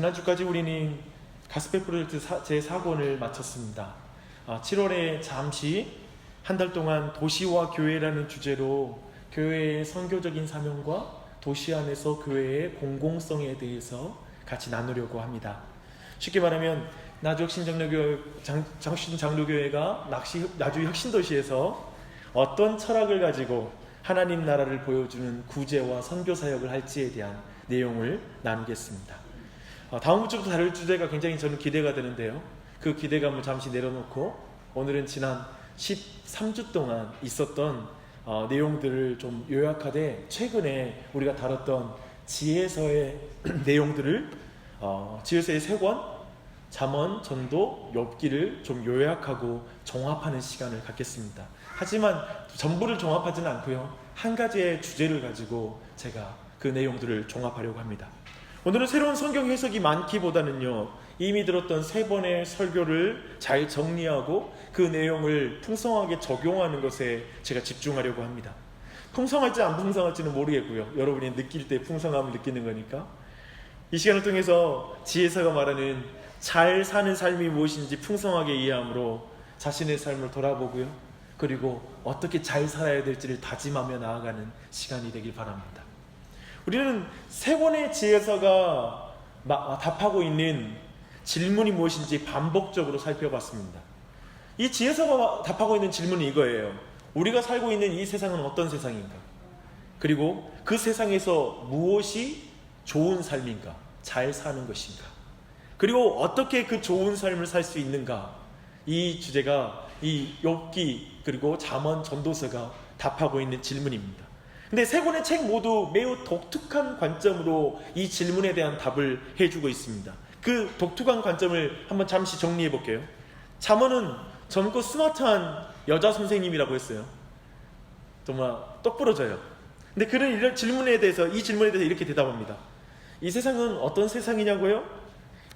지난주까지 우리는 가스펠 프로젝트 제4권을 마쳤습니다. 7월에 잠시 한 달 동안 도시와 교회라는 주제로 교회의 선교적인 사명과 도시 안에서 교회의 공공성에 대해서 같이 나누려고 합니다. 쉽게 말하면 나주 장로교회가 나주 혁신도시에서 어떤 철학을 가지고 하나님 나라를 보여주는 구제와 선교 사역을 할지에 대한 내용을 나누겠습니다. 다음 주부터 다룰 주제가 굉장히 저는 기대가 되는데요. 그 기대감을 잠시 내려놓고 오늘은 지난 13주 동안 있었던 내용들을 좀 요약하되 최근에 우리가 다뤘던 지혜서의 내용들을 지혜서의 3권, 잠언, 전도, 욥기를 좀 요약하고 종합하는 시간을 갖겠습니다. 하지만 전부를 종합하지는 않고요. 한 가지의 주제를 가지고 제가 그 내용들을 종합하려고 합니다. 오늘은 새로운 성경 해석이 많기보다는요, 이미 들었던 3번의 설교를 잘 정리하고 그 내용을 풍성하게 적용하는 것에 제가 집중하려고 합니다. 풍성할지 안 풍성할지는 모르겠고요. 여러분이 느낄 때 풍성함을 느끼는 거니까. 이 시간을 통해서 지혜서가 말하는 잘 사는 삶이 무엇인지 풍성하게 이해함으로 자신의 삶을 돌아보고요. 그리고 어떻게 잘 살아야 될지를 다짐하며 나아가는 시간이 되길 바랍니다. 우리는 3권의 지혜서가 답하고 있는 질문이 무엇인지 반복적으로 살펴봤습니다. 이 지혜서가 답하고 있는 질문은 이거예요. 우리가 살고 있는 이 세상은 어떤 세상인가? 그리고 그 세상에서 무엇이 좋은 삶인가? 잘 사는 것인가? 그리고 어떻게 그 좋은 삶을 살 수 있는가? 이 주제가 이 욥기 그리고 잠언 전도서가 답하고 있는 질문입니다. 근데 3권의 책 모두 매우 독특한 관점으로 이 질문에 대한 답을 해주고 있습니다. 그 독특한 관점을 한번 잠시 정리해 볼게요. 잠언은 젊고 스마트한 여자 선생님이라고 했어요. 정말 똑부러져요. 근데 그런 이 질문에 대해서 이렇게 대답합니다. 이 세상은 어떤 세상이냐고요?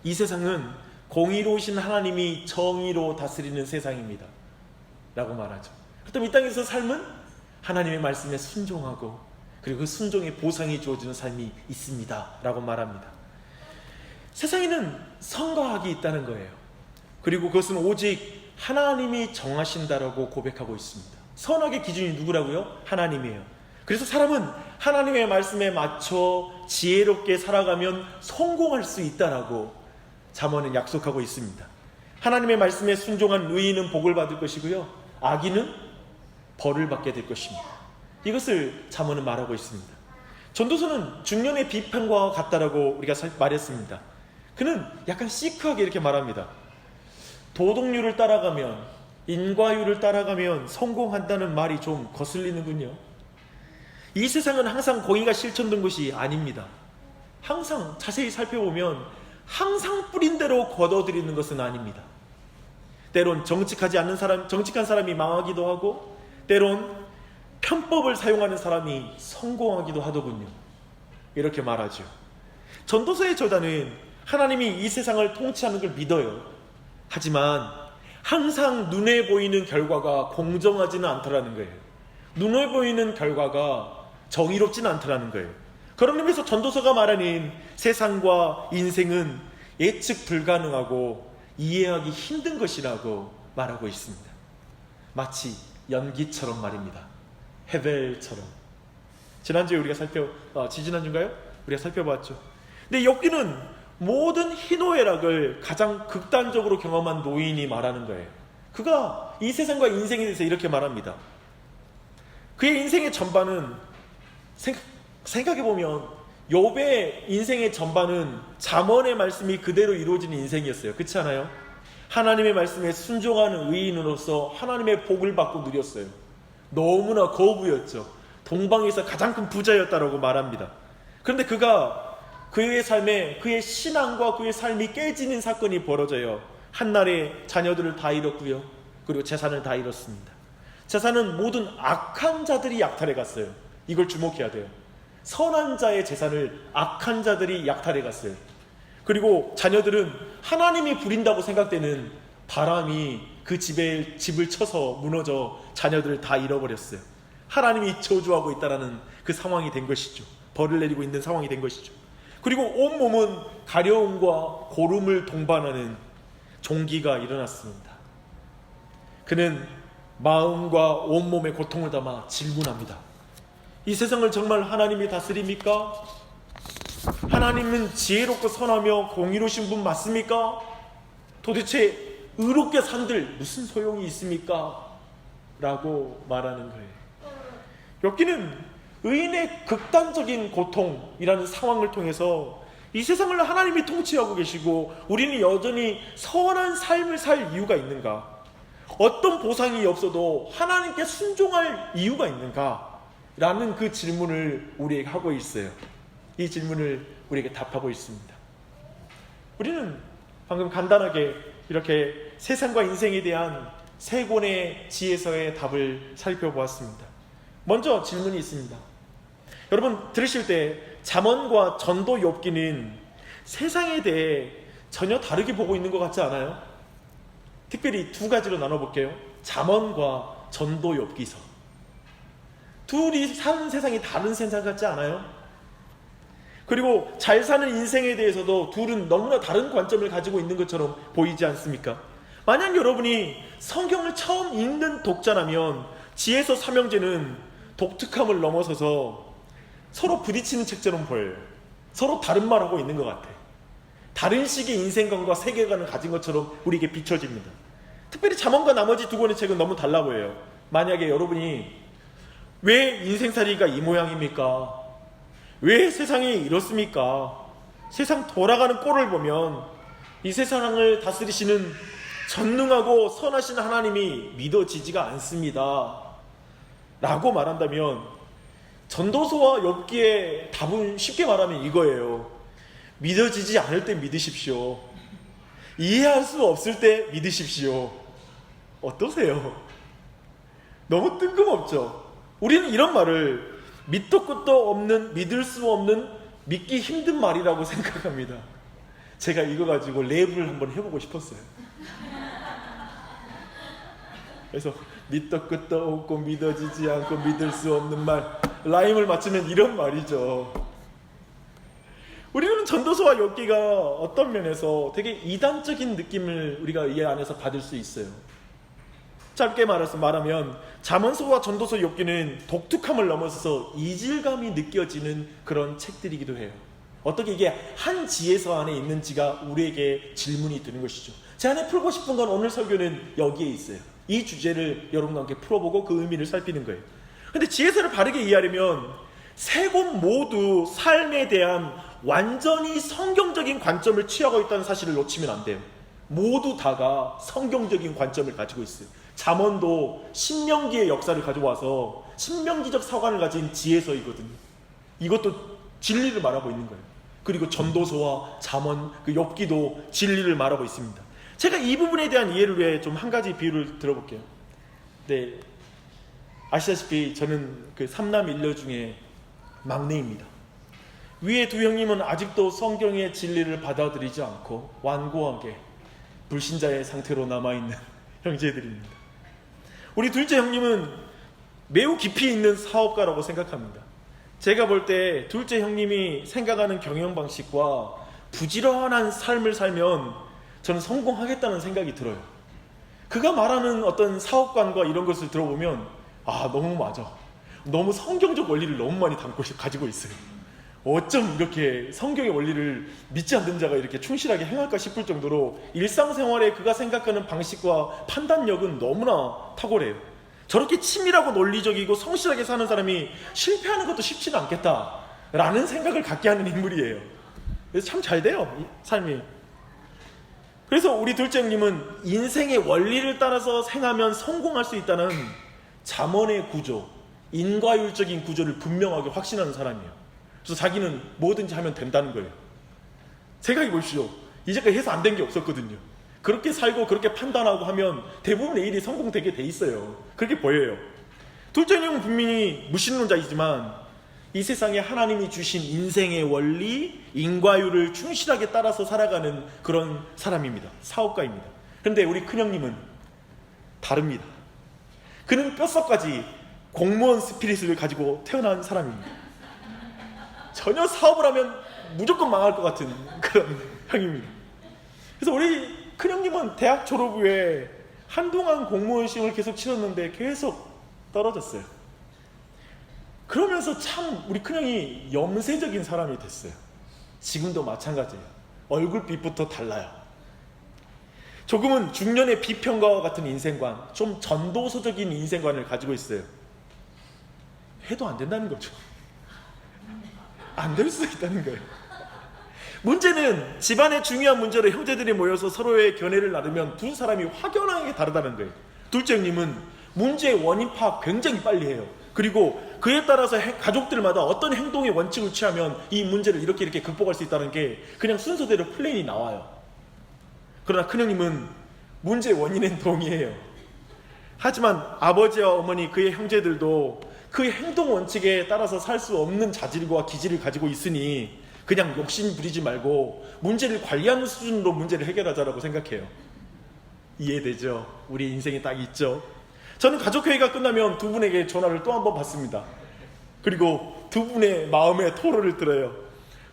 이 세상은 공의로우신 하나님이 정의로 다스리는 세상입니다 라고 말하죠. 그렇다면 이 땅에서 삶은 하나님의 말씀에 순종하고 그리고 그 순종의 보상이 주어지는 삶이 있습니다 라고 말합니다. 세상에는 선과 악이 있다는 거예요. 그리고 그것은 오직 하나님이 정하신다라고 고백하고 있습니다. 선악의 기준이 누구라고요? 하나님이에요. 그래서 사람은 하나님의 말씀에 맞춰 지혜롭게 살아가면 성공할 수 있다라고 잠언은 약속하고 있습니다. 하나님의 말씀에 순종한 의인은 복을 받을 것이고요, 악인은 벌을 받게 될 것입니다. 이것을 잠언은 말하고 있습니다. 전도서는 중년의 비판과 같다라고 우리가 말했습니다. 그는 약간 시크하게 이렇게 말합니다. 도덕률을 따라가면, 인과율을 따라가면 성공한다는 말이 좀 거슬리는군요. 이 세상은 항상 공의가 실천된 것이 아닙니다. 항상 자세히 살펴보면 항상 뿌린 대로 거둬들이는 것은 아닙니다. 때론 정직한 사람이 망하기도 하고, 때론 편법을 사용하는 사람이 성공하기도 하더군요. 이렇게 말하죠. 전도서의 저자는 하나님이 이 세상을 통치하는 걸 믿어요. 하지만 항상 눈에 보이는 결과가 공정하지는 않더라는 거예요. 눈에 보이는 결과가 정의롭지는 않더라는 거예요. 그런 의미에서 전도서가 말하는 세상과 인생은 예측 불가능하고 이해하기 힘든 것이라고 말하고 있습니다. 마치 연기처럼 말입니다. 헤벨처럼. 지난주에 우리가 지지난주인가요? 우리가 살펴봤죠. 근데 욥기는 모든 희노애락을 가장 극단적으로 경험한 노인이 말하는 거예요. 그가 이 세상과 인생에 대해서 이렇게 말합니다. 그의 인생의 전반은 생각해보면 욥의 인생의 전반은 잠언의 말씀이 그대로 이루어지는 인생이었어요. 그렇지 않아요? 하나님의 말씀에 순종하는 의인으로서 하나님의 복을 받고 누렸어요. 너무나 거부였죠. 동방에서 가장 큰 부자였다라고 말합니다. 그런데 그의 삶에 그의 신앙과 그의 삶이 깨지는 사건이 벌어져요. 한날에 자녀들을 다 잃었고요, 그리고 재산을 다 잃었습니다. 재산은 모든 악한 자들이 약탈해 갔어요. 이걸 주목해야 돼요. 선한 자의 재산을 악한 자들이 약탈해 갔어요. 그리고 자녀들은 하나님이 부린다고 생각되는 바람이 그 집을 쳐서 무너져 자녀들을 다 잃어버렸어요. 하나님이 저주하고 있다라는 그 상황이 된 것이죠. 벌을 내리고 있는 상황이 된 것이죠. 그리고 온몸은 가려움과 고름을 동반하는 종기가 일어났습니다. 그는 마음과 온몸의 고통을 담아 질문합니다. 이 세상을 정말 하나님이 다스립니까? 하나님은 지혜롭고 선하며 공의로우신 분 맞습니까? 도대체 의롭게 산들 무슨 소용이 있습니까? 라고 말하는 거예요. 욥기는 의인의 극단적인 고통이라는 상황을 통해서 이 세상을 하나님이 통치하고 계시고 우리는 여전히 선한 삶을 살 이유가 있는가? 어떤 보상이 없어도 하나님께 순종할 이유가 있는가? 라는 그 질문을 우리에게 하고 있어요. 이 질문을 우리에게 답하고 있습니다. 우리는 방금 간단하게 이렇게 세상과 인생에 대한 세 권의 지혜서의 답을 살펴보았습니다. 먼저 질문이 있습니다. 여러분 들으실 때 잠언과 전도 욥기는 세상에 대해 전혀 다르게 보고 있는 것 같지 않아요? 특별히 두 가지로 나눠볼게요. 잠언과 전도 욥기서. 둘이 사는 세상이 다른 세상 같지 않아요? 그리고 잘 사는 인생에 대해서도 둘은 너무나 다른 관점을 가지고 있는 것처럼 보이지 않습니까? 만약 여러분이 성경을 처음 읽는 독자라면 지혜서 삼형제는 독특함을 넘어서서 서로 부딪히는 책처럼 보여요. 서로 다른 말하고 있는 것 같아요. 다른 식의 인생관과 세계관을 가진 것처럼 우리에게 비춰집니다. 특별히 잠언과 나머지 두 권의 책은 너무 달라 보여요. 만약에 여러분이 왜 인생살이가 이 모양입니까? 왜 세상이 이렇습니까? 세상 돌아가는 꼴을 보면 이 세상을 다스리시는 전능하고 선하신 하나님이 믿어지지가 않습니다 라고 말한다면 전도서와 욥기의 답은 쉽게 말하면 이거예요. 믿어지지 않을 때 믿으십시오. 이해할 수 없을 때 믿으십시오. 어떠세요? 너무 뜬금없죠? 우리는 이런 말을 밑도 끝도 없는, 믿을 수 없는, 믿기 힘든 말이라고 생각합니다. 제가 이거 가지고 랩을 한번 해보고 싶었어요. 그래서 밑도 끝도 없고 믿어지지 않고 믿을 수 없는 말, 라임을 맞추면 이런 말이죠. 우리는 전도서와 욥기가 어떤 면에서 되게 이단적인 느낌을 우리가 이 안에서 받을 수 있어요. 짧게 말하면 잠언서와 전도서 욥기는 독특함을 넘어서서 이질감이 느껴지는 그런 책들이기도 해요. 어떻게 이게 한 지혜서 안에 있는지가 우리에게 질문이 드는 것이죠. 제 안에 풀고 싶은 건 오늘 설교는 여기에 있어요. 이 주제를 여러분과 함께 풀어보고 그 의미를 살피는 거예요. 근데 지혜서를 바르게 이해하려면 세 권 모두 삶에 대한 완전히 성경적인 관점을 취하고 있다는 사실을 놓치면 안 돼요. 모두 다가 성경적인 관점을 가지고 있어요. 잠언도 신명기의 역사를 가져와서 신명기적 사관을 가진 지혜서이거든요. 이것도 진리를 말하고 있는 거예요. 그리고 전도서와 잠언, 그 욥기도 진리를 말하고 있습니다. 제가 이 부분에 대한 이해를 위해 좀 한 가지 비유를 들어볼게요. 네, 아시다시피 저는 그 삼남 일녀 중에 막내입니다. 위에 두 형님은 아직도 성경의 진리를 받아들이지 않고 완고하게 불신자의 상태로 남아있는 형제들입니다. 우리 둘째 형님은 매우 깊이 있는 사업가라고 생각합니다. 제가 볼 때 둘째 형님이 생각하는 경영 방식과 부지런한 삶을 살면 저는 성공하겠다는 생각이 들어요. 그가 말하는 어떤 사업관과 이런 것을 들어보면 너무 맞아. 너무 성경적 원리를 너무 많이 가지고 있어요. 어쩜 이렇게 성경의 원리를 믿지 않는 자가 이렇게 충실하게 행할까 싶을 정도로 일상생활에 그가 생각하는 방식과 판단력은 너무나 탁월해요. 저렇게 치밀하고 논리적이고 성실하게 사는 사람이 실패하는 것도 쉽지는 않겠다라는 생각을 갖게 하는 인물이에요. 그래서 참 잘 돼요, 삶이. 그래서 우리 둘째 형님은 인생의 원리를 따라서 행하면 성공할 수 있다는 잠언의 구조, 인과율적인 구조를 분명하게 확신하는 사람이에요. 그래서 자기는 뭐든지 하면 된다는 거예요. 생각해 보십시오. 이제까지 해서 안 된 게 없었거든요. 그렇게 살고 그렇게 판단하고 하면 대부분의 일이 성공되게 돼 있어요. 그렇게 보여요. 둘째 형님은 분명히 무신론자이지만 이 세상에 하나님이 주신 인생의 원리, 인과율을 충실하게 따라서 살아가는 그런 사람입니다. 사업가입니다. 그런데 우리 큰형님은 다릅니다. 그는 뼛속까지 공무원 스피릿을 가지고 태어난 사람입니다. 전혀 사업을 하면 무조건 망할 것 같은 그런 형입니다. 그래서 우리 큰형님은 대학 졸업 후에 한동안 공무원 시험을 계속 치렀는데 계속 떨어졌어요. 그러면서 참 우리 큰형이 염세적인 사람이 됐어요. 지금도 마찬가지예요. 얼굴빛부터 달라요. 조금은 중년의 비평가와 같은 인생관, 좀 전도서적인 인생관을 가지고 있어요. 해도 안 된다는 거죠. 안 될 수 있다는 거예요. 문제는 집안의 중요한 문제로 형제들이 모여서 서로의 견해를 나누면 두 사람이 확연하게 다르다는 거예요. 둘째 형님은 문제의 원인 파악 굉장히 빨리 해요. 그리고 그에 따라서 가족들마다 어떤 행동의 원칙을 취하면 이 문제를 이렇게 극복할 수 있다는 게 그냥 순서대로 플랜이 나와요. 그러나 큰형님은 문제의 원인엔 동의해요. 하지만 아버지와 어머니 그의 형제들도 그의 행동 원칙에 따라서 살 수 없는 자질과 기질을 가지고 있으니 그냥 욕심 부리지 말고 문제를 관리하는 수준으로 문제를 해결하자라고 생각해요. 이해되죠? 우리 인생에 딱 있죠? 저는 가족회의가 끝나면 두 분에게 전화를 또 한 번 받습니다. 그리고 두 분의 마음의 토로를 들어요.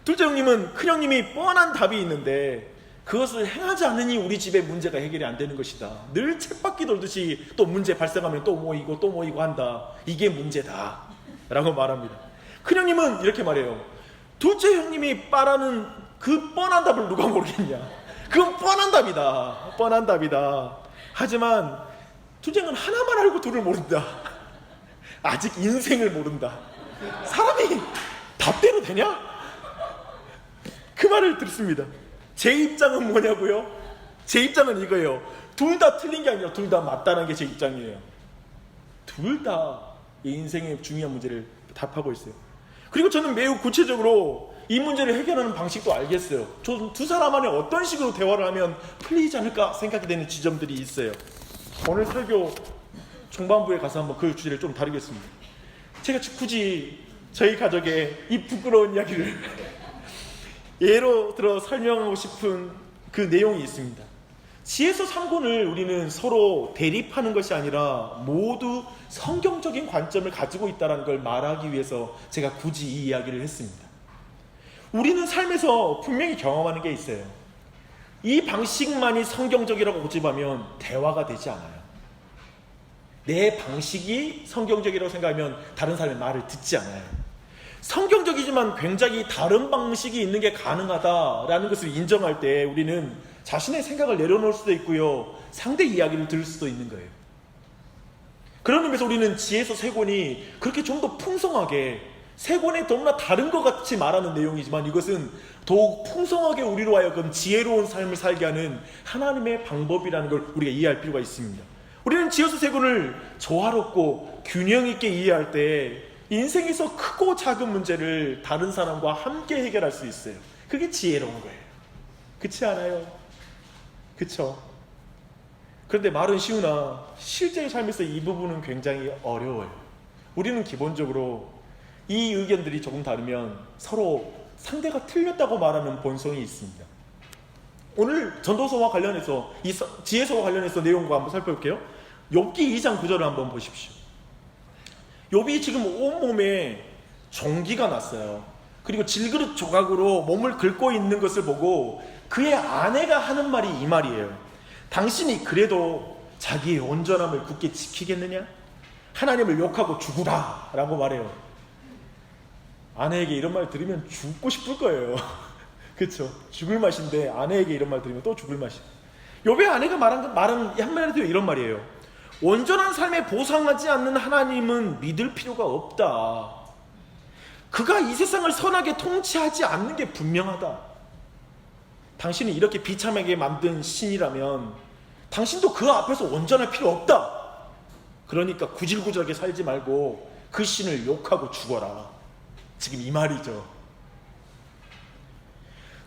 둘째 형님은 큰형님이 뻔한 답이 있는데 그것을 행하지 않으니 우리 집의 문제가 해결이 안 되는 것이다. 늘 쳇바퀴 돌듯이 또 문제 발생하면 또 모이고 한다. 이게 문제다 라고 말합니다. 큰형님은 이렇게 말해요. 둘째 형님이 말하는 그 뻔한 답을 누가 모르겠냐. 그건 뻔한 답이다. 하지만 둘째 형은 하나만 알고 둘을 모른다. 아직 인생을 모른다. 사람이 답대로 되냐? 그 말을 듣습니다. 제 입장은 뭐냐고요? 제 입장은 이거예요. 둘 다 틀린 게 아니라 둘 다 맞다는 게 제 입장이에요. 둘 다 인생의 중요한 문제를 답하고 있어요. 그리고 저는 매우 구체적으로 이 문제를 해결하는 방식도 알겠어요. 저 두 사람 안에 어떤 식으로 대화를 하면 풀리지 않을까 생각이 되는 지점들이 있어요. 오늘 설교 중반부에 가서 한번 그 주제를 좀 다루겠습니다. 제가 굳이 저희 가족의 이 부끄러운 이야기를 예로 들어 설명하고 싶은 그 내용이 있습니다. 지혜서 3권을 우리는 서로 대립하는 것이 아니라 모두 성경적인 관점을 가지고 있다는 걸 말하기 위해서 제가 굳이 이 이야기를 했습니다. 우리는 삶에서 분명히 경험하는 게 있어요. 이 방식만이 성경적이라고 고집하면 대화가 되지 않아요. 내 방식이 성경적이라고 생각하면 다른 사람의 말을 듣지 않아요. 성경적이지만 굉장히 다른 방식이 있는 게 가능하다라는 것을 인정할 때 우리는 자신의 생각을 내려놓을 수도 있고요. 상대 이야기를 들을 수도 있는 거예요. 그런 의미에서 우리는 지혜서 3권이 그렇게 좀 더 풍성하게 3권에 너무나 다른 것 같이 말하는 내용이지만 이것은 더욱 풍성하게 우리로 하여금 지혜로운 삶을 살게 하는 하나님의 방법이라는 걸 우리가 이해할 필요가 있습니다. 우리는 지혜서 3권을 조화롭고 균형 있게 이해할 때 인생에서 크고 작은 문제를 다른 사람과 함께 해결할 수 있어요. 그게 지혜로운 거예요. 그렇지 않아요? 그쵸? 그런데 말은 쉬우나 실제 삶에서 이 부분은 굉장히 어려워요. 우리는 기본적으로 이 의견들이 조금 다르면 서로 상대가 틀렸다고 말하는 본성이 있습니다. 오늘 전도서와 관련해서 이 지혜서와 관련해서 내용과 한번 살펴볼게요. 욥기 2장 9절을 한번 보십시오. 욥이 지금 온몸에 종기가 났어요. 그리고 질그릇 조각으로 몸을 긁고 있는 것을 보고 그의 아내가 하는 말이 이 말이에요. 당신이 그래도 자기의 온전함을 굳게 지키겠느냐? 하나님을 욕하고 죽으라 라고 말해요. 아내에게 이런 말 들으면 죽고 싶을 거예요. 그렇죠? 죽을 맛인데 아내에게 이런 말 들으면 또 죽을 맛이에요. 욥의 아내가 말은 한마디로 이런 말이에요. 온전한 삶에 보상하지 않는 하나님은 믿을 필요가 없다. 그가 이 세상을 선하게 통치하지 않는 게 분명하다. 당신이 이렇게 비참하게 만든 신이라면 당신도 그 앞에서 온전할 필요 없다. 그러니까 구질구질하게 살지 말고 그 신을 욕하고 죽어라. 지금 이 말이죠.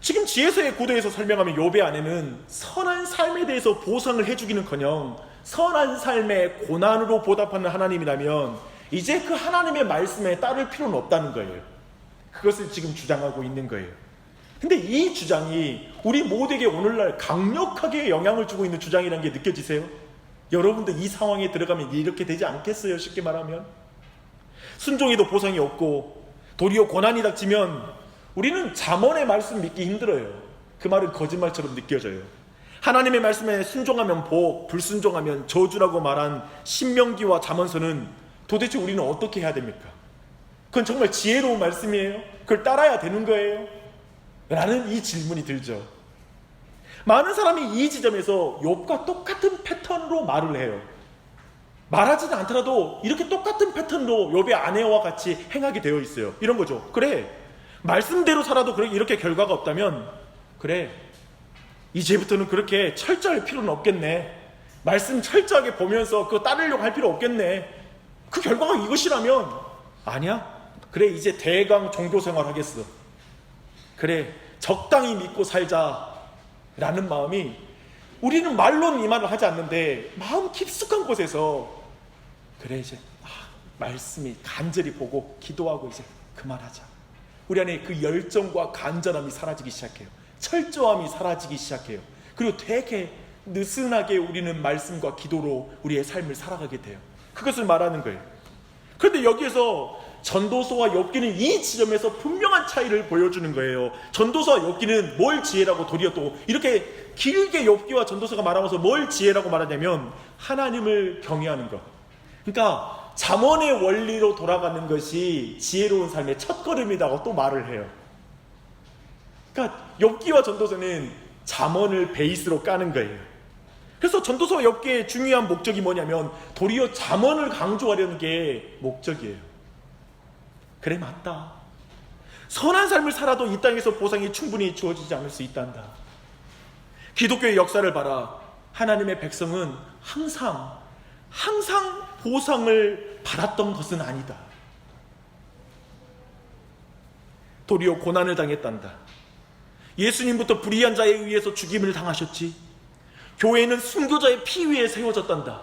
지금 지혜서의 구도에서 설명하면 욥의 아내는 선한 삶에 대해서 보상을 해주기는커녕 선한 삶의 고난으로 보답하는 하나님이라면 이제 그 하나님의 말씀에 따를 필요는 없다는 거예요. 그것을 지금 주장하고 있는 거예요. 근데 이 주장이 우리 모두에게 오늘날 강력하게 영향을 주고 있는 주장이라는 게 느껴지세요? 여러분도 이 상황에 들어가면 이렇게 되지 않겠어요? 쉽게 말하면 순종에도 보상이 없고 도리어 고난이 닥치면 우리는 잠언의 말씀 믿기 힘들어요. 그 말은 거짓말처럼 느껴져요. 하나님의 말씀에 순종하면 복, 불순종하면 저주라고 말한 신명기와 잠언서는 도대체 우리는 어떻게 해야 됩니까? 그건 정말 지혜로운 말씀이에요? 그걸 따라야 되는 거예요? 라는 이 질문이 들죠. 많은 사람이 이 지점에서 욥과 똑같은 패턴으로 말을 해요. 말하지는 않더라도 이렇게 똑같은 패턴으로 욥의 아내와 같이 행하게 되어 있어요. 이런 거죠. 그래, 말씀대로 살아도 이렇게 결과가 없다면, 그래, 이제부터는 그렇게 철저할 필요는 없겠네. 말씀 철저하게 보면서 그거 따르려고 할 필요 없겠네. 그 결과가 이것이라면, 아니야, 그래, 이제 대강 종교생활 하겠어. 그래, 적당히 믿고 살자 라는 마음이, 우리는 말로는 이 말을 하지 않는데 마음 깊숙한 곳에서, 그래, 이제 말씀이 간절히 보고 기도하고 이제 그만하자. 우리 안에 그 열정과 간절함이 사라지기 시작해요. 철저함이 사라지기 시작해요. 그리고 되게 느슨하게 우리는 말씀과 기도로 우리의 삶을 살아가게 돼요. 그것을 말하는 거예요. 그런데 여기에서 전도서와 욥기는 이 지점에서 분명한 차이를 보여주는 거예요. 전도서와 욥기는 뭘 지혜라고, 도리어 또 이렇게 길게 욥기와 전도서가 말하면서 뭘 지혜라고 말하냐면 하나님을 경외하는 것. 그러니까 잠언의 원리로 돌아가는 것이 지혜로운 삶의 첫걸음이라고 또 말을 해요. 그러니까 욥기와 전도서는 잠언을 베이스로 까는 거예요. 그래서 전도서와 욥기의 중요한 목적이 뭐냐면 도리어 잠언을 강조하려는 게 목적이에요. 그래, 맞다. 선한 삶을 살아도 이 땅에서 보상이 충분히 주어지지 않을 수 있단다. 기독교의 역사를 봐라. 하나님의 백성은 항상 보상을 받았던 것은 아니다. 도리어 고난을 당했단다. 예수님부터 불의한 자에 의해서 죽임을 당하셨지. 교회는 순교자의 피 위에 세워졌단다.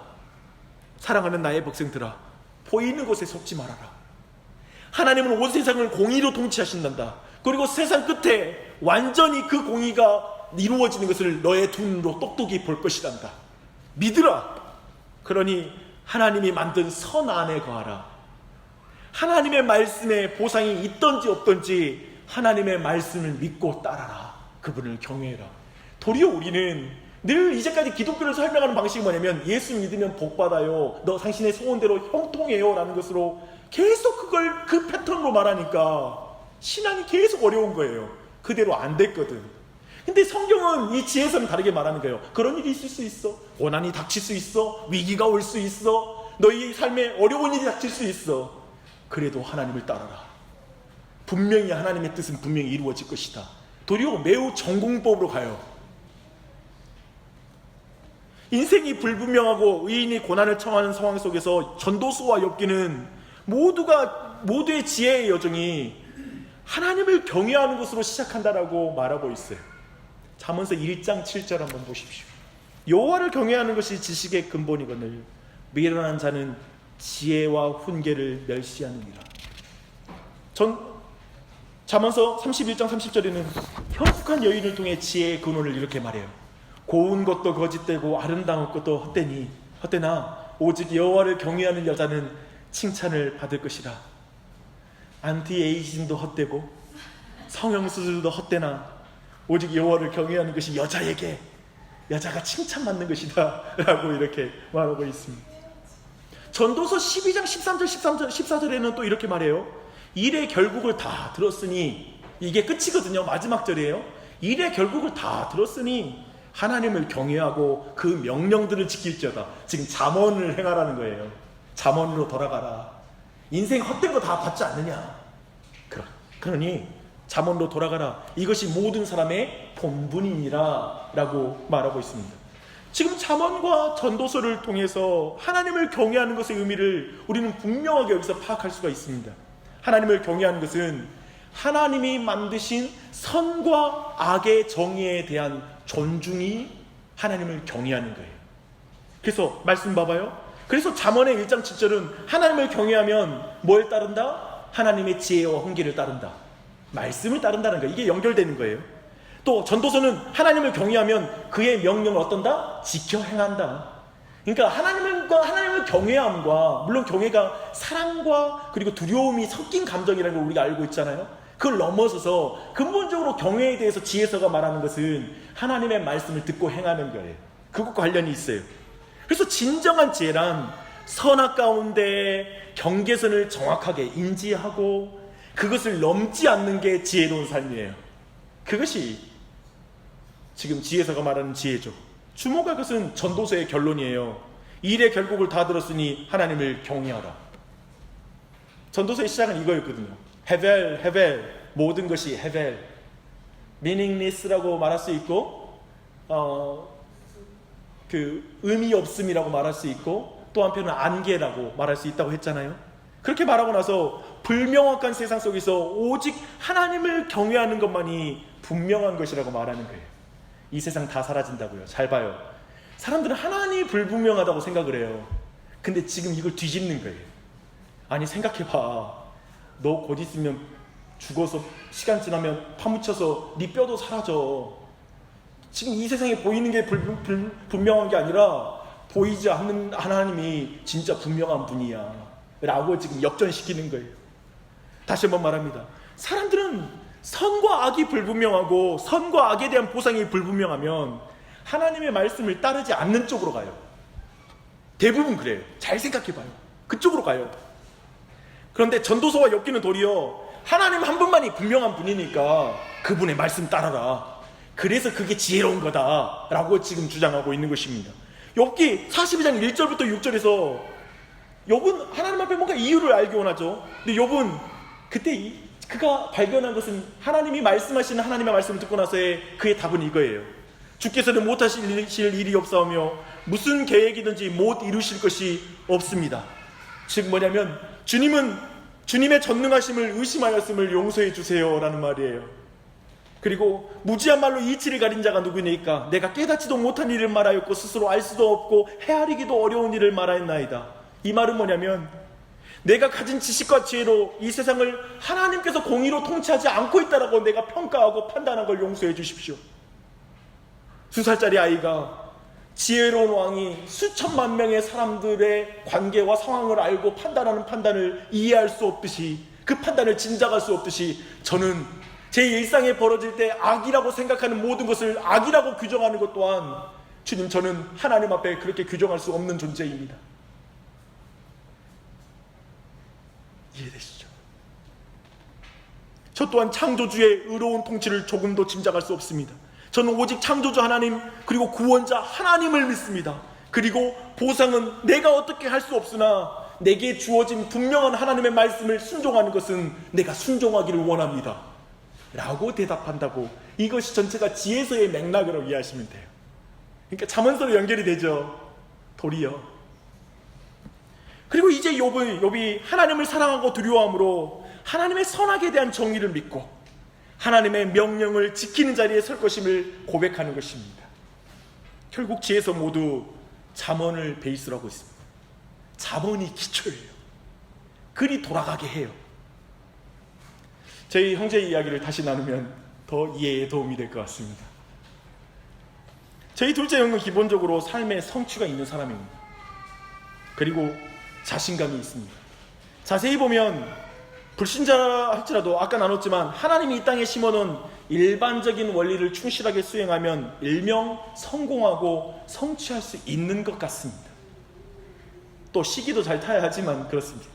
사랑하는 나의 백성들아, 보이는 것에 속지 말아라. 하나님은 온 세상을 공의로 통치하신단다. 그리고 세상 끝에 완전히 그 공의가 이루어지는 것을 너의 두 눈으로 똑똑히 볼 것이란다. 믿으라. 그러니 하나님이 만든 선 안에 거하라. 하나님의 말씀에 보상이 있던지 없던지 하나님의 말씀을 믿고 따라라. 그분을 경외해라. 도리어 우리는 늘 이제까지 기독교를 설명하는 방식이 뭐냐면 예수 믿으면 복 받아요, 너 당신의 소원대로 형통해요 라는 것으로 계속 그 패턴으로 말하니까 신앙이 계속 어려운 거예요. 그대로 안 됐거든. 근데 성경은 이 지혜서는 다르게 말하는 거예요. 그런 일이 있을 수 있어. 고난이 닥칠 수 있어. 위기가 올 수 있어. 너희 삶에 어려운 일이 닥칠 수 있어. 그래도 하나님을 따라라. 분명히 하나님의 뜻은 분명히 이루어질 것이다. 도리어 매우 전공법으로 가요. 인생이 불분명하고 의인이 고난을 청하는 상황 속에서 전도서와 욥기는 모두의 지혜의 여정이 하나님을 경외하는 것으로 시작한다라고 말하고 있어요. 잠언서 1장 7절 한번 보십시오. 여호와를 경외하는 것이 지식의 근본이거늘 미련한 자는 지혜와 훈계를 멸시하느니라. 잠언서 31장 30절에는 현숙한 여인을 통해 지혜의 근원을 이렇게 말해요. 고운 것도 거짓되고 아름다운 것도 헛되나 오직 여호와를 경외하는 여자는 칭찬을 받을 것이라. 안티에이징도 헛되고 성형수술도 헛되나 오직 여호와를 경외하는 것이 여자가 칭찬받는 것이다 라고 이렇게 말하고 있습니다. 전도서 12장 13절 14절에는 또 이렇게 말해요. 일의 결국을 다 들었으니, 이게 끝이거든요. 마지막 절이에요. 일의 결국을 다 들었으니 하나님을 경외하고 그 명령들을 지킬지어다. 지금 잠언을 행하라는 거예요. 잠언으로 돌아가라. 인생 헛된 거 다 받지 않느냐. 그러니 잠언으로 돌아가라. 이것이 모든 사람의 본분이니라 라고 말하고 있습니다. 지금 잠언과 전도서를 통해서 하나님을 경외하는 것의 의미를 우리는 분명하게 여기서 파악할 수가 있습니다. 하나님을 경외하는 것은 하나님이 만드신 선과 악의 정의에 대한 존중이 하나님을 경외하는 거예요. 그래서 말씀 봐봐요. 그래서 잠언의 1장 7절은 하나님을 경외하면 뭘 따른다? 하나님의 지혜와 훈계를 따른다. 말씀을 따른다는 거예요. 이게 연결되는 거예요. 또 전도서는 하나님을 경외하면 그의 명령을 어떤다? 지켜 행한다. 그러니까 하나님을 경외함과, 물론 경외가 사랑과 그리고 두려움이 섞인 감정이라는 걸 우리가 알고 있잖아요. 그걸 넘어서서 근본적으로 경외에 대해서 지혜서가 말하는 것은 하나님의 말씀을 듣고 행하는 거예요. 그것과 관련이 있어요. 그래서 진정한 지혜란 선악 가운데 경계선을 정확하게 인지하고 그것을 넘지 않는 게 지혜로운 삶이에요. 그것이 지금 지혜서가 말하는 지혜죠. 주목할 것은 전도서의 결론이에요. 일의 결국을 다 들었으니 하나님을 경외하라. 전도서의 시작은 이거였거든요. 헤벨, 모든 것이 헤벨, meaningless라고 말할 수 있고, 의미 없음이라고 말할 수 있고, 또 한편은 안개라고 말할 수 있다고 했잖아요. 그렇게 말하고 나서 불명확한 세상 속에서 오직 하나님을 경외하는 것만이 분명한 것이라고 말하는 거예요. 이 세상 다 사라진다고요. 잘 봐요. 사람들은 하나님이 불분명하다고 생각을 해요. 근데 지금 이걸 뒤집는 거예요. 아니, 생각해봐. 너 곧 있으면 죽어서 시간 지나면 파묻혀서 네 뼈도 사라져. 지금 이 세상에 보이는 게 분명한 게 아니라 보이지 않는 하나님이 진짜 분명한 분이야 라고 지금 역전시키는 거예요. 다시 한번 말합니다. 사람들은 선과 악이 불분명하고 선과 악에 대한 보상이 불분명하면 하나님의 말씀을 따르지 않는 쪽으로 가요. 대부분 그래요. 잘 생각해봐요. 그쪽으로 가요. 그런데 전도서와 욥기는 도리어 하나님 한 분만이 분명한 분이니까 그분의 말씀 따라라. 그래서 그게 지혜로운 거다 라고 지금 주장하고 있는 것입니다. 욥기 42장 1절부터 6절에서 욥은 하나님 앞에 뭔가 이유를 알기 원하죠. 근데 욥은 그때 그가 발견한 것은 하나님이 말씀하시는 하나님의 말씀을 듣고 나서의 그의 답은 이거예요. 주께서는 못하실 일이 없사오며 무슨 계획이든지 못 이루실 것이 없습니다. 즉 뭐냐면 주님은 주님의 전능하심을 의심하였음을 용서해 주세요 라는 말이에요. 그리고 무지한 말로 이치를 가린 자가 누구니까 내가 깨닫지도 못한 일을 말하였고 스스로 알 수도 없고 헤아리기도 어려운 일을 말하였나이다. 이 말은 뭐냐면 내가 가진 지식과 지혜로 이 세상을 하나님께서 공의로 통치하지 않고 있다라고 내가 평가하고 판단한 걸 용서해 주십시오. 2살짜리 아이가 지혜로운 왕이 수천만 명의 사람들의 관계와 상황을 알고 판단하는 판단을 이해할 수 없듯이, 그 판단을 짐작할 수 없듯이 저는 제 일상에 벌어질 때 악이라고 생각하는 모든 것을 악이라고 규정하는 것 또한 주님, 저는 하나님 앞에 그렇게 규정할 수 없는 존재입니다. 이해되시죠? 저 또한 창조주의 의로운 통치를 조금도 짐작할 수 없습니다. 저는 오직 창조주 하나님 그리고 구원자 하나님을 믿습니다. 그리고 보상은 내가 어떻게 할 수 없으나 내게 주어진 분명한 하나님의 말씀을 순종하는 것은 내가 순종하기를 원합니다 라고 대답한다고. 이것이 전체가 지혜서의 맥락으로 이해하시면 돼요. 그러니까 잠언서로 연결이 되죠. 도리어. 그리고 이제 욥이 하나님을 사랑하고 두려워함으로 하나님의 선악에 대한 정의를 믿고 하나님의 명령을 지키는 자리에 설 것임을 고백하는 것입니다. 결국 지혜서 모두 잠언을 베이스로 하고 있습니다. 잠언이 기초예요. 글이 돌아가게 해요. 저희 형제의 이야기를 다시 나누면 더 이해에 도움이 될 것 같습니다. 저희 둘째 형은 기본적으로 삶의 성취가 있는 사람입니다. 그리고 자신감이 있습니다. 자세히 보면 불신자 할지라도 아까 나눴지만 하나님이 이 땅에 심어놓은 일반적인 원리를 충실하게 수행하면 일명 성공하고 성취할 수 있는 것 같습니다. 또 시기도 잘 타야 하지만 그렇습니다.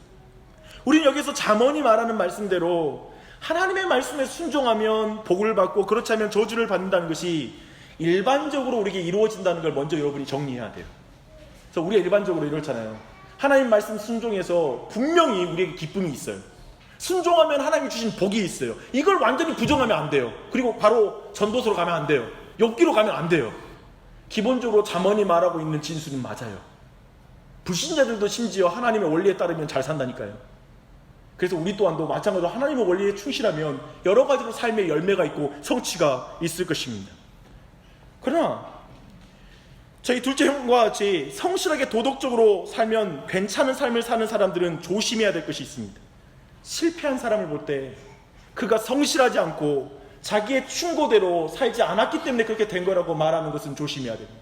우리는 여기서 잠언이 말하는 말씀대로 하나님의 말씀에 순종하면 복을 받고 그렇지 않으면 저주를 받는다는 것이 일반적으로 우리에게 이루어진다는 걸 먼저 여러분이 정리해야 돼요. 그래서 우리가 일반적으로 이렇잖아요. 하나님 말씀 순종해서 분명히 우리에게 기쁨이 있어요. 순종하면 하나님이 주신 복이 있어요. 이걸 완전히 부정하면 안 돼요. 그리고 바로 전도서로 가면 안 돼요. 욥기로 가면 안 돼요. 기본적으로 잠언이 말하고 있는 진술은 맞아요. 불신자들도 심지어 하나님의 원리에 따르면 잘 산다니까요. 그래서 우리 또한도 마찬가지로 하나님의 원리에 충실하면 여러 가지로 삶의 열매가 있고 성취가 있을 것입니다. 그러나 저희 둘째 형과 같이 성실하게 도덕적으로 살면 괜찮은 삶을 사는 사람들은 조심해야 될 것이 있습니다. 실패한 사람을 볼 때 그가 성실하지 않고 자기의 충고대로 살지 않았기 때문에 그렇게 된 거라고 말하는 것은 조심해야 됩니다.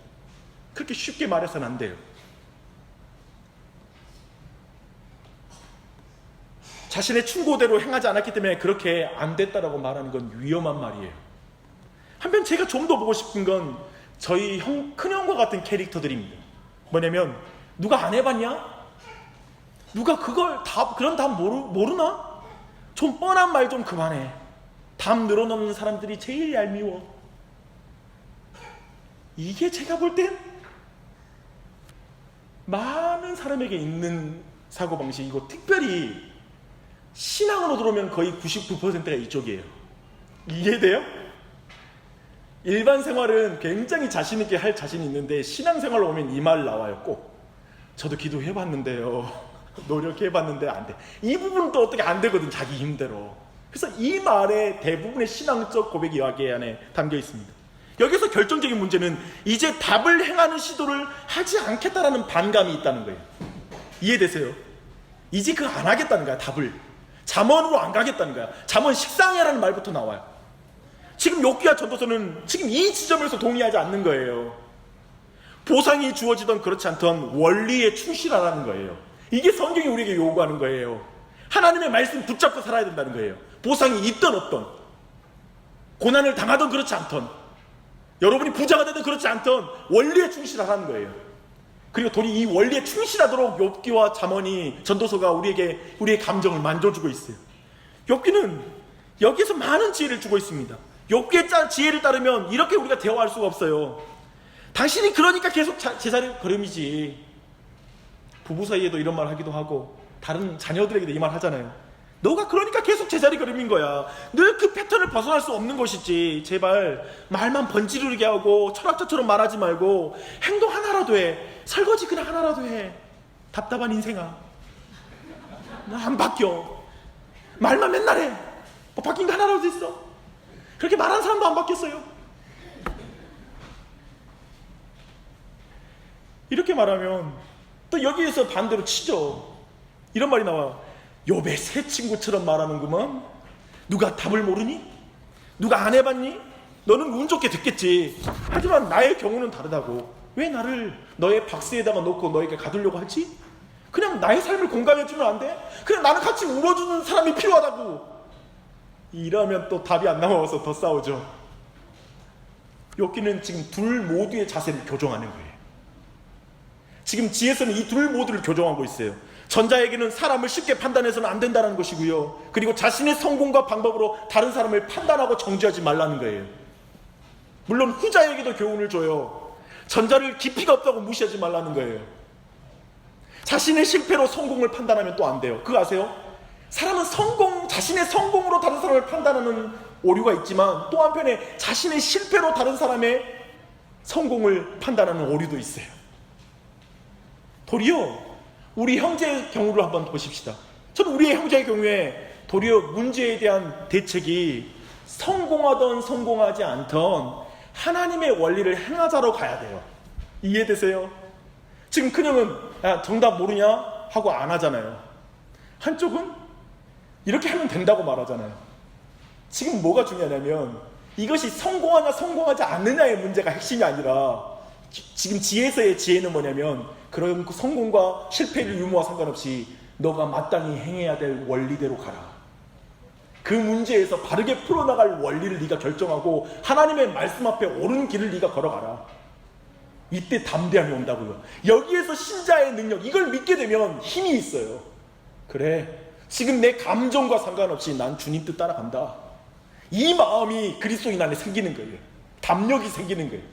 그렇게 쉽게 말해서는 안 돼요. 자신의 충고대로 행하지 않았기 때문에 그렇게 안 됐다라고 말하는 건 위험한 말이에요. 한편 제가 좀 더 보고 싶은 건 저희 큰형과 같은 캐릭터들입니다. 뭐냐면 누가 안 해봤냐? 누가 그걸 그런 답 모르나? 좀 뻔한 말 좀 그만해. 답 늘어놓는 사람들이 제일 얄미워. 이게 제가 볼 땐 많은 사람에게 있는 사고방식이고, 특별히 신앙으로 들어오면 거의 99%가 이쪽이에요. 이해돼요? 일반 생활은 굉장히 자신 있게 할 자신이 있는데 신앙생활로 오면 이 말 나와요. 꼭 저도 기도해봤는데요, 노력해봤는데 안 돼. 이 부분은 또 어떻게 안 되거든, 자기 힘대로. 그래서 이 말에 대부분의 신앙적 고백이 여기 안에 담겨 있습니다. 여기서 결정적인 문제는 이제 답을 행하는 시도를 하지 않겠다라는 반감이 있다는 거예요. 이해되세요? 이제 그거 안 하겠다는 거야. 답을 잠언으로 안 가겠다는 거야. 잠언 식상해라는 말부터 나와요. 지금 욥기와 전도서는 지금 이 지점에서 동의하지 않는 거예요. 보상이 주어지던 그렇지 않던 원리에 충실하라는 거예요. 이게 성경이 우리에게 요구하는 거예요. 하나님의 말씀 붙잡고 살아야 된다는 거예요. 보상이 있던 없던, 고난을 당하던 그렇지 않던, 여러분이 부자가 되든 그렇지 않던 원리에 충실하라는 거예요. 그리고 도리 이 원리에 충실하도록 욥기와 잠언이, 전도서가 우리의 감정을 만져주고 있어요. 욥기는 여기서 많은 지혜를 주고 있습니다. 욥기의 지혜를 따르면 이렇게 우리가 대화할 수가 없어요. 당신이 그러니까 계속 제자리 걸음이지. 부부 사이에도 이런 말 하기도 하고 다른 자녀들에게도 이 말 하잖아요. 너가 그러니까 계속 제자리 걸음인 거야. 늘 그 패턴을 벗어날 수 없는 것이지. 제발 말만 번지르르게 하고 철학자처럼 말하지 말고 행동 하나라도 해. 설거지 그냥 하나라도 해. 답답한 인생아, 나 안 바뀌어. 말만 맨날 해. 뭐 바뀐 거 하나라도 있어? 그렇게 말하는 사람도 안 바뀌었어요. 이렇게 말하면 또 여기에서 반대로 치죠. 이런 말이 나와요. 욥의 새 친구처럼 말하는구먼. 누가 답을 모르니? 누가 안 해봤니? 너는 운 좋게 됐겠지. 하지만 나의 경우는 다르다고. 왜 나를 너의 박스에다가 놓고 너에게 가두려고 하지? 그냥 나의 삶을 공감해주면 안 돼? 그냥 나는 같이 울어주는 사람이 필요하다고. 이러면 또 답이 안 나와서 더 싸우죠. 욥기는 지금 둘 모두의 자세를 교정하는 거예요. 지금 지혜서는 이 둘 모두를 교정하고 있어요. 전자에게는 사람을 쉽게 판단해서는 안 된다는 것이고요. 그리고 자신의 성공과 방법으로 다른 사람을 판단하고 정죄하지 말라는 거예요. 물론 후자에게도 교훈을 줘요. 전자를 깊이가 없다고 무시하지 말라는 거예요. 자신의 실패로 성공을 판단하면 또 안 돼요. 그거 아세요? 사람은 자신의 성공으로 다른 사람을 판단하는 오류가 있지만 또 한편에 자신의 실패로 다른 사람의 성공을 판단하는 오류도 있어요. 도리어 우리 형제의 경우를 한번 보십시다. 저는 우리의 형제의 경우에 도리어 문제에 대한 대책이 성공하던 성공하지 않던 하나님의 원리를 행하자로 가야 돼요. 이해되세요? 지금 큰형은 정답 모르냐? 하고 안 하잖아요. 한쪽은 이렇게 하면 된다고 말하잖아요. 지금 뭐가 중요하냐면 이것이 성공하냐 성공하지 않느냐의 문제가 핵심이 아니라, 지금 지혜서의 지혜는 뭐냐면 그런 성공과 실패의 유무와 상관없이 너가 마땅히 행해야 될 원리대로 가라. 그 문제에서 바르게 풀어나갈 원리를 네가 결정하고 하나님의 말씀 앞에 옳은 길을 네가 걸어가라. 이때 담대함이 온다고요. 여기에서 신자의 능력, 이걸 믿게 되면 힘이 있어요. 그래, 지금 내 감정과 상관없이 난 주님 뜻 따라간다. 이 마음이 그리스도인 안에 생기는 거예요. 담력이 생기는 거예요.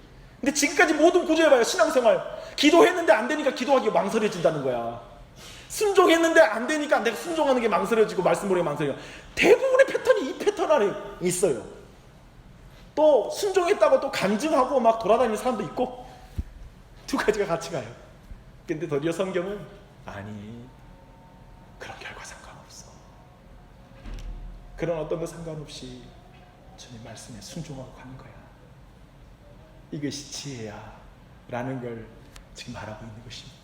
근데 지금까지 모든 구조해봐요. 신앙생활 기도했는데 안 되니까 기도하기 망설여진다는 거야. 순종했는데 안 되니까 내가 순종하는 게 망설여지고 말씀 모르게 망설여지고. 대부분의 패턴이 이 패턴 안에 있어요. 또 순종했다고 또 간증하고 막 돌아다니는 사람도 있고, 두 가지가 같이 가요. 근데 도리어 성경은 아니, 그런 결과 상관없어. 그런 어떤 거 상관없이 주님 말씀에 순종하고 가는 거야. 이것이 지혜야 라는 걸 지금 말하고 있는 것입니다.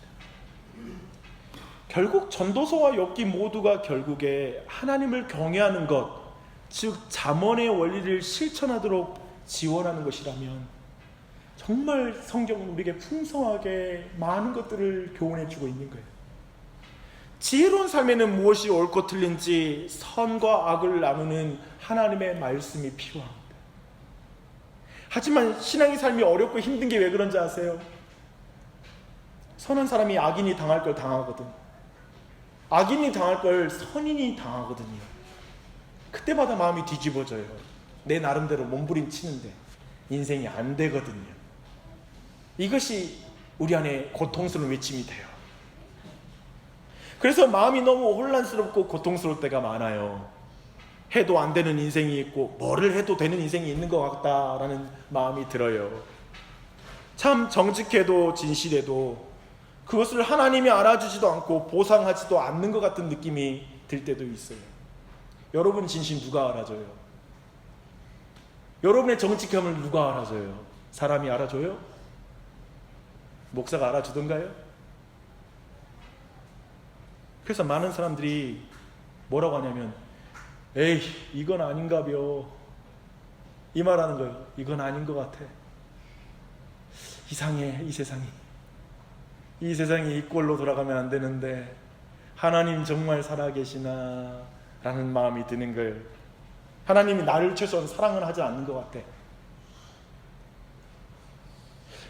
결국 전도서와 욥기 모두가 결국에 하나님을 경외하는 것, 즉 잠언의 원리를 실천하도록 지원하는 것이라면 정말 성경은 우리에게 풍성하게 많은 것들을 교훈해 주고 있는 거예요. 지혜로운 삶에는 무엇이 옳고 틀린지 선과 악을 나누는 하나님의 말씀이 필요합니다. 하지만 신앙의 삶이 어렵고 힘든 게 왜 그런지 아세요? 선한 사람이 악인이 당할 걸 당하거든. 악인이 당할 걸 선인이 당하거든요. 그때마다 마음이 뒤집어져요. 내 나름대로 몸부림치는데 인생이 안 되거든요. 이것이 우리 안에 고통스러운 외침이 돼요. 그래서 마음이 너무 혼란스럽고 고통스러울 때가 많아요. 해도 안 되는 인생이 있고 뭐를 해도 되는 인생이 있는 것 같다라는 마음이 들어요. 참 정직해도 진실해도 그것을 하나님이 알아주지도 않고 보상하지도 않는 것 같은 느낌이 들 때도 있어요. 여러분 진실 누가 알아줘요? 여러분의 정직함을 누가 알아줘요? 사람이 알아줘요? 목사가 알아주던가요? 그래서 많은 사람들이 뭐라고 하냐면 에이 이건 아닌가벼 이 말하는 거예요. 이건 아닌 것 같아. 이상해. 이 세상이 이 꼴로 돌아가면 안 되는데 하나님 정말 살아계시나 라는 마음이 드는 거예요. 하나님이 나를 최소한 사랑을 하지 않는 것 같아.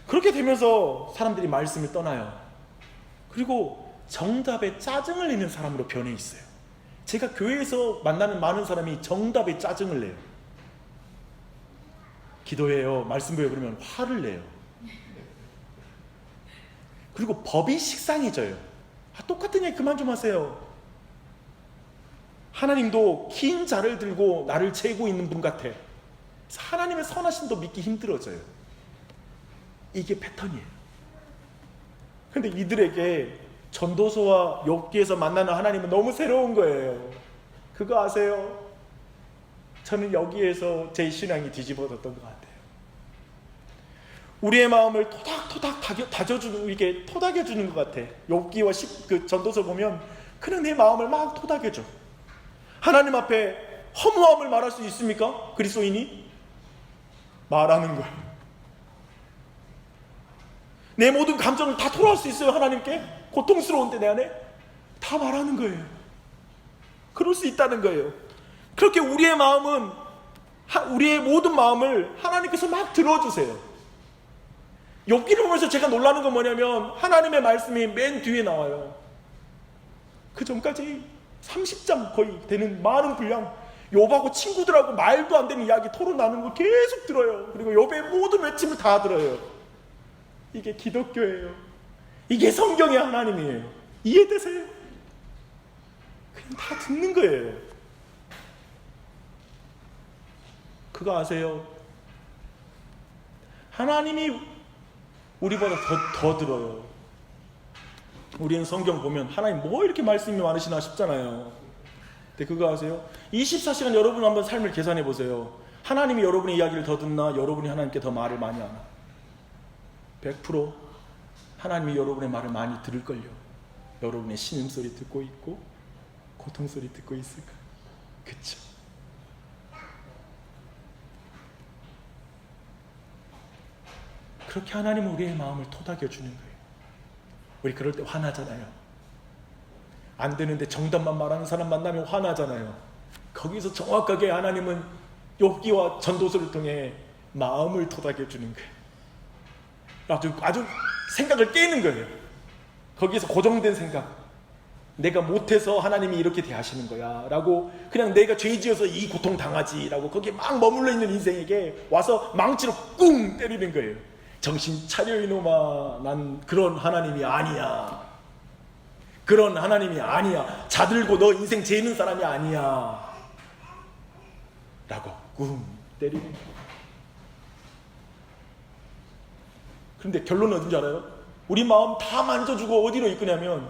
그렇게 되면서 사람들이 말씀을 떠나요. 그리고 정답에 짜증을 내는 사람으로 변해 있어요. 제가 교회에서 만나는 많은 사람이 정답에 짜증을 내요. 기도해요, 말씀 배워 그러면 화를 내요. 그리고 법이 식상해져요. 똑같은 얘기 그만 좀 하세요. 하나님도 긴 자를 들고 나를 재고 있는 분 같아. 그래서 하나님의 선하심도 믿기 힘들어져요. 이게 패턴이에요. 그런데 이들에게 전도서와 욥기에서 만나는 하나님은 너무 새로운 거예요. 그거 아세요? 저는 여기에서 제 신앙이 뒤집어졌던 것 같아요. 우리의 마음을 토닥토닥 다져주는, 이게 토닥여주는 것 같아. 욥기와 그 전도서 보면 그냥 내 마음을 막 토닥여줘. 하나님 앞에 허무함을 말할 수 있습니까? 그리스도인이? 말하는 거예요. 내 모든 감정을 다 토로할 수 있어요, 하나님께? 고통스러운데 내 안에? 다 말하는 거예요. 그럴 수 있다는 거예요. 그렇게 우리의 마음은, 우리의 모든 마음을 하나님께서 막 들어주세요. 욥기를 보면서 제가 놀라는 건 뭐냐면 하나님의 말씀이 맨 뒤에 나와요. 그 전까지 30장 거의 되는 많은 분량, 욥하고 친구들하고 말도 안 되는 이야기 토론하는 거 계속 들어요. 그리고 욥의 모든 외침을 다 들어요. 이게 기독교예요. 이게 성경의 하나님이에요. 이해되세요? 그냥 다 듣는 거예요. 그거 아세요? 하나님이 우리보다 더 들어요. 우리는 성경 보면 하나님 뭐 이렇게 말씀이 많으시나 싶잖아요. 근데 그거 아세요? 24시간 여러분 한번 삶을 계산해 보세요. 하나님이 여러분의 이야기를 더 듣나? 여러분이 하나님께 더 말을 많이 하나? 100% 하나님이 여러분의 말을 많이 들을걸요. 여러분의 신음소리 듣고 있고 고통소리 듣고 있을까? 그쵸? 그렇게 하나님은 우리의 마음을 토닥여주는 거예요. 우리 그럴 때 화나잖아요. 안 되는데 정답만 말하는 사람 만나면 화나잖아요. 거기서 정확하게 하나님은 욥기와 전도서를 통해 마음을 토닥여주는 거예요. 아주 생각을 깨는 거예요. 거기에서 고정된 생각, 내가 못해서 하나님이 이렇게 대하시는 거야 라고, 그냥 내가 죄지어서 이 고통 당하지 라고 거기에 막 머물러 있는 인생에게 와서 망치로 꿍 때리는 거예요. 정신 차려 이놈아, 난 그런 하나님이 아니야. 그런 하나님이 아니야. 자들고 너 인생 재는 사람이 아니야 라고 꿍 때리는 거예요. 그런데 결론은 어딘지 알아요? 우리 마음 다 만져주고 어디로 이끄냐면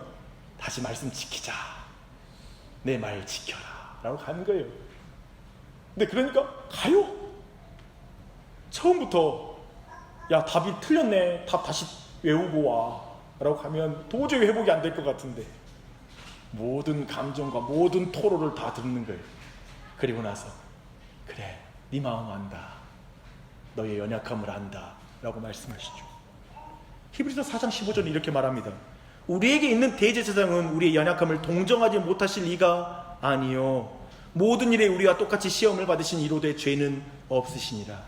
다시 말씀 지키자, 내 말 지켜라 라고 가는 거예요. 근데 그러니까 가요. 처음부터 야 답이 틀렸네, 답 다시 외우고 와 라고 가면 도저히 회복이 안 될 것 같은데 모든 감정과 모든 토로를 다 듣는 거예요. 그리고 나서 그래, 네 마음 안다, 너의 연약함을 안다 라고 말씀하시죠. 히브리서 4장 15절은 이렇게 말합니다. 우리에게 있는 대제사장은 우리의 연약함을 동정하지 못하실 리가 아니요 모든 일에 우리와 똑같이 시험을 받으신 이로되 죄는 없으시니라.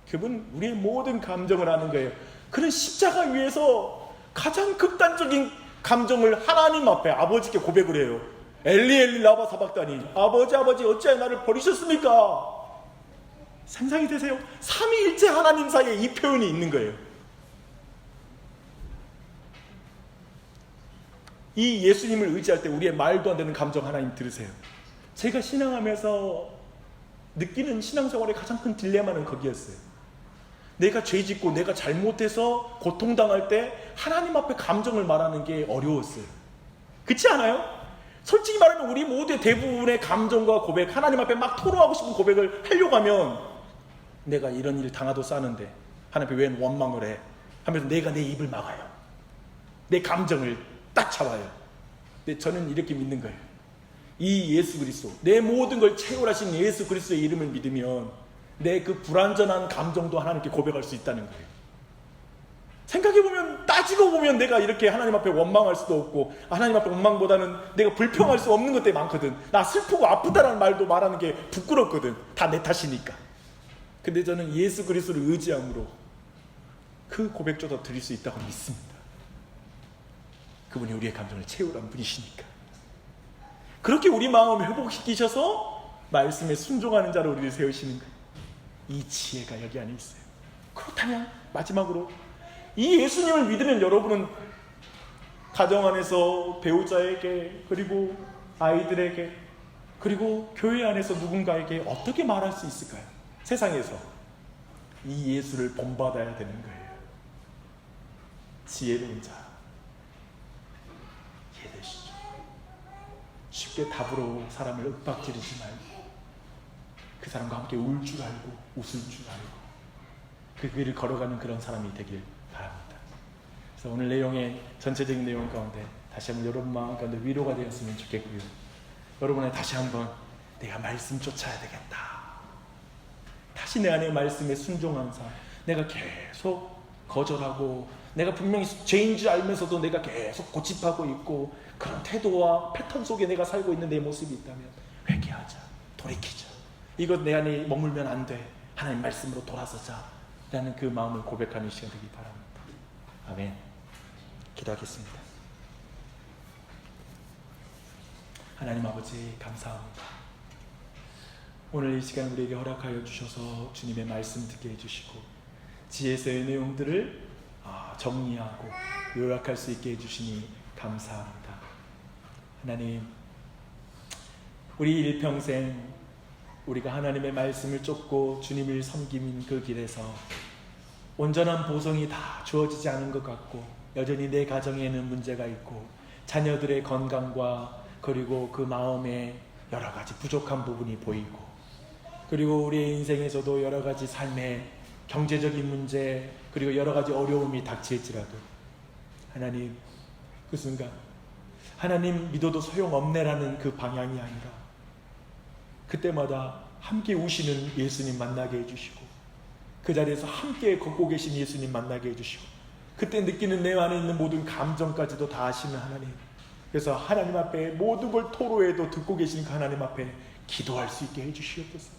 그분 우리의 모든 감정을 아는 거예요. 그는 십자가 위에서 가장 극단적인 감정을 하나님 앞에 아버지께 고백을 해요. 엘리 엘리 라마 사박다니, 아버지 어찌하여 나를 버리셨습니까? 상상이 되세요? 삼위일체 하나님 사이에 이 표현이 있는 거예요. 이 예수님을 의지할 때 우리의 말도 안 되는 감정 하나님 들으세요. 제가 신앙하면서 느끼는 신앙생활의 가장 큰 딜레마는 거기였어요. 내가 죄짓고 내가 잘못해서 고통당할 때 하나님 앞에 감정을 말하는 게 어려웠어요. 그렇지 않아요? 솔직히 말하면 우리 모두의 대부분의 감정과 고백, 하나님 앞에 막 토로하고 싶은 고백을 하려고 하면 내가 이런 일 당하도 싸는데 하나님 앞에 왜 원망을 해? 하면서 내가 내 입을 막아요. 내 감정을 딱 잡아요. 근데 저는 이렇게 믿는 거예요. 이 예수 그리스도, 내 모든 걸 채울하신 예수 그리스도의 이름을 믿으면 내 그 불완전한 감정도 하나님께 고백할 수 있다는 거예요. 생각해보면, 따지고 보면 내가 이렇게 하나님 앞에 원망할 수도 없고 하나님 앞에 원망보다는 내가 불평할 수 없는 것들이 많거든. 나 슬프고 아프다라는 말도 말하는 게 부끄럽거든. 다 내 탓이니까. 근데 저는 예수 그리스도를 의지함으로 그 고백조차 드릴 수 있다고 믿습니다. 그분이 우리의 감정을 채우라는 분이시니까. 그렇게 우리 마음을 회복시키셔서 말씀에 순종하는 자로 우리를 세우시는 거예요. 이 지혜가 여기 안에 있어요. 그렇다면 마지막으로 이 예수님을 믿으면 여러분은 가정 안에서 배우자에게, 그리고 아이들에게, 그리고 교회 안에서 누군가에게 어떻게 말할 수 있을까요? 세상에서 이 예수를 본받아야 되는 거예요. 지혜로운 자, 이해되시죠? 쉽게 답으로 사람을 윽박지르지 말고 그 사람과 함께 울 줄 알고 웃을 줄 알고 그 길을 걸어가는 그런 사람이 되길 바랍니다. 그래서 오늘 내용의 전체적인 내용 가운데 다시 한번 여러분 마음 가운데 위로가 되었으면 좋겠고요. 여러분의 다시 한번 내가 말씀 쫓아야 되겠다. 다시 내 안에 말씀에 순종한 삶. 내가 계속 거절하고 내가 분명히 죄인 줄 알면서도 내가 계속 고집하고 있고 그런 태도와 패턴 속에 내가 살고 있는 내 모습이 있다면 회개하자. 돌이키자. 이것 내 안에 머물면 안 돼. 하나님 말씀으로 돌아서자 라는 그 마음을 고백하는 시간 되기 바랍니다. 아멘. 기도하겠습니다. 하나님 아버지 감사합니다. 오늘 이 시간 우리에게 허락하여 주셔서 주님의 말씀 듣게 해주시고 지혜서의 내용들을 정리하고 요약할 수 있게 해주시니 감사합니다. 하나님, 우리 일평생 우리가 하나님의 말씀을 쫓고 주님을 섬기는 그 길에서 온전한 보성이 다 주어지지 않은 것 같고 여전히 내 가정에는 문제가 있고 자녀들의 건강과 그리고 그 마음에 여러 가지 부족한 부분이 보이고 그리고 우리의 인생에서도 여러 가지 삶의 경제적인 문제 그리고 여러 가지 어려움이 닥칠지라도 하나님, 그 순간 하나님 믿어도 소용없네라는 그 방향이 아니라 그때마다 함께 우시는 예수님 만나게 해주시고 그 자리에서 함께 걷고 계신 예수님 만나게 해주시고 그때 느끼는 내 안에 있는 모든 감정까지도 다 아시는 하나님, 그래서 하나님 앞에 모든 걸 토로해도 듣고 계신 그 하나님 앞에 기도할 수 있게 해주시옵소서.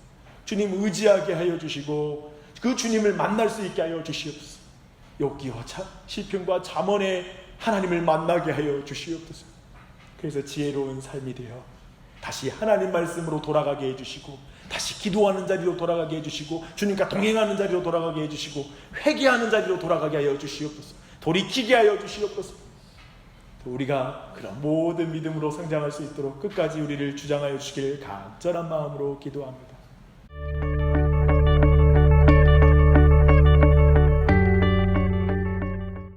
주님 의지하게 하여 주시고 그 주님을 만날 수 있게 하여 주시옵소서. 욥기와 시편과 잠언의 하나님을 만나게 하여 주시옵소서. 그래서 지혜로운 삶이 되어 다시 하나님 말씀으로 돌아가게 해주시고 다시 기도하는 자리로 돌아가게 해주시고 주님과 동행하는 자리로 돌아가게 해주시고 회개하는 자리로 돌아가게 하여 주시옵소서. 돌이키게 하여 주시옵소서. 우리가 그런 모든 믿음으로 성장할 수 있도록 끝까지 우리를 주장하여 주시길 간절한 마음으로 기도합니다.